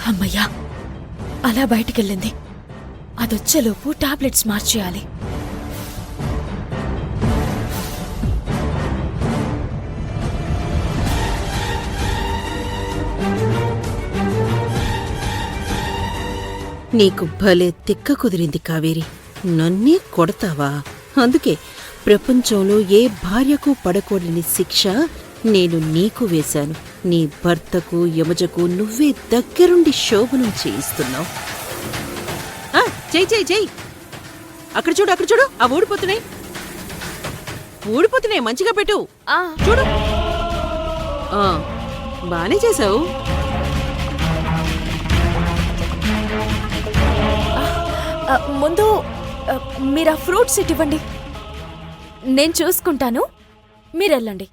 అమ్మయ్యా, అలా బయటికెళ్ళింది. అదొచ్చేలోపు టాబ్లెట్స్ మార్చేయాలి. నీకు భలే తిక్క కుదిరింది కావేరి. నన్నే కొడతావా? అందుకే ప్రపంచంలో ఏ భార్యకు పడకూడని శిక్ష నేను నీకు వేశాను. నీ భర్తకు యమజకు నువ్వే దగ్గరుండి శోభనం చేయిస్తున్నావు. చెయ్యి. అక్కడ చూడు, ఆ ఊడిపోతున్నాయి. మంచిగా పెట్టు. చూడు, బానే చేసావు. ముందు మీరు ఆ ఫ్రూట్స్ ఇవ్వండి, నేను చూసుకుంటాను. మీరెళ్ళండి.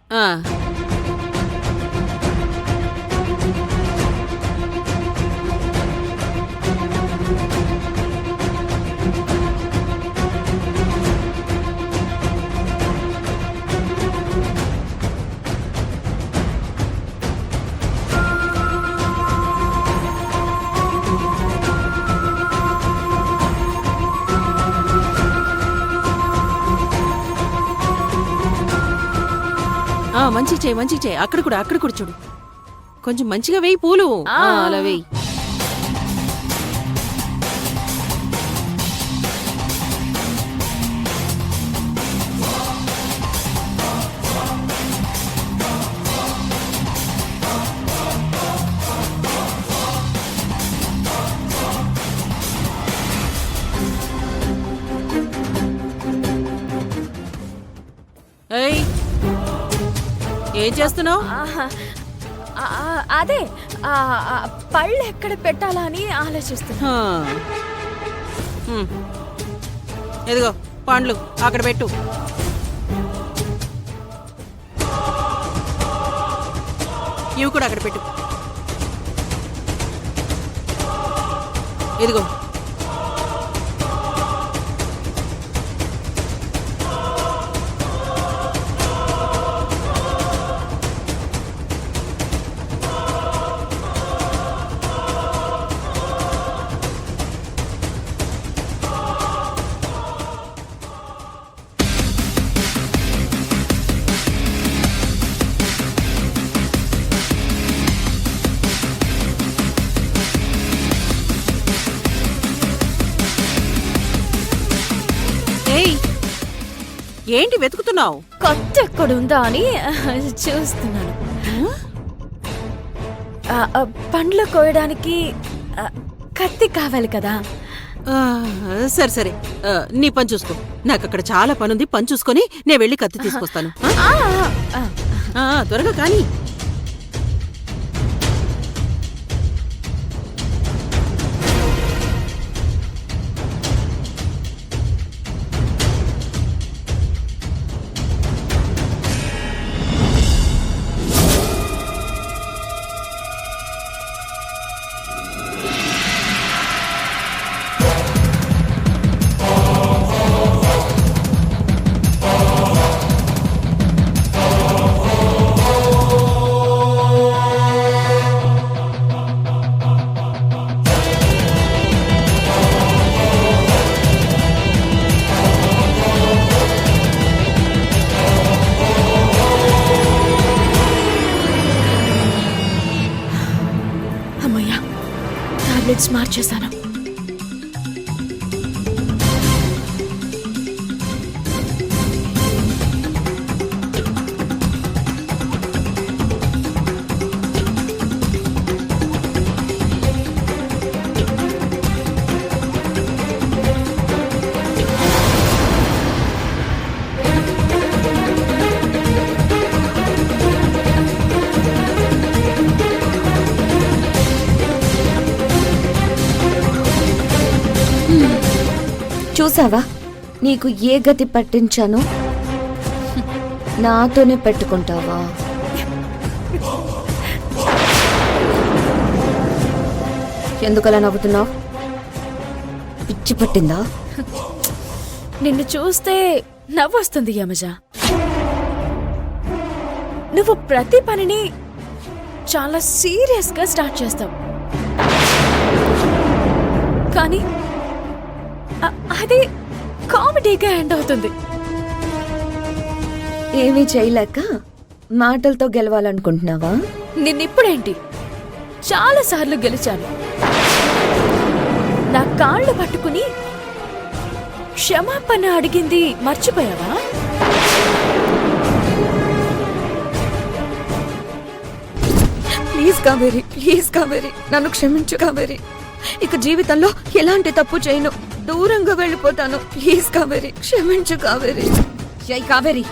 మంచి చేయి. అక్కడ కూడా చూడు. కొంచెం మంచిగా వేయి పూలు. అలా వేయి. ఏం చేస్తున్నావు? అదే పళ్ళు ఎక్కడ పెట్టాలా అని ఆలోచిస్తున్నా. ఎదిగో పండ్లు అక్కడ పెట్టు. ఇవి కూడా అక్కడ పెట్టు. ఇదిగో ఏంటి వెతుకుతున్నావు? కొత్త ఎక్కడుందా అని చూస్తున్నాను. పండ్లు కోయడానికి కత్తి కావాలి కదా. సరే నీ పని చూసుకో. నాకు అక్కడ చాలా పనుంది. పని చూసుకొని నేను వెళ్ళి కత్తి తీసుకొస్తాను. త్వరగా కానీ. టాబ్లెట్స్ మార్చేశాను. చూసావా నీకు ఏ గతి పట్టించాను? నాతోనే పెట్టుకుంటావా? ఎందుకలా నవ్వుతున్నావు? పిచ్చి పట్టిందా? నిన్ను చూస్తే నవ్వొస్తుంది యమజ. నువ్వు ప్రతి పనిని చాలా సీరియస్గా స్టార్ట్ చేస్తావు. కానీ అది కామెడీగా ఎండ్ అవుతుంది. ఏమీ చేయలేక మాటలతో గెలవాలనుకుంటున్నావా? నిన్నిప్పుడేంటి, చాలా సార్లు గెలిచాను. నా కాళ్ళు పట్టుకుని క్షమాపణ అడిగింది మర్చిపోయావా? ప్లీజ్ కావేరి, ప్లీజ్ కావేరి, నన్ను క్షమించు కావేరి. ఇక జీవితంలో ఎలాంటి తప్పు చేయను, దూరంగా వెళ్ళిపోతాను. ప్లీజ్ కావేరి, క్షమించు కావేరి. ఏయ్ కావేరి,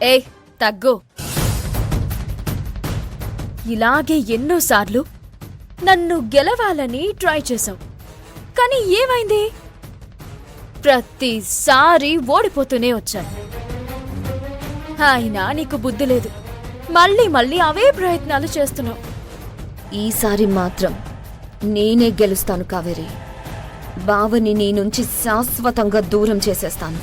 ఏయ్ తగ్గు. ఇలాగే ఎన్నోసార్లు నన్ను గెలవాలని ట్రై చేశావు, కానీ ఏమైంది? ప్రతిసారి ఓడిపోతూనే వచ్చాను. అయినా నీకు బుద్ధి లేదు, మళ్ళీ మళ్ళీ అవే ప్రయత్నాలు చేస్తున్నావు. ఈసారి మాత్రం నేనే గెలుస్తాను కావేరి. బావని నీ నుంచి శాశ్వతంగా దూరం చేసేస్తాను.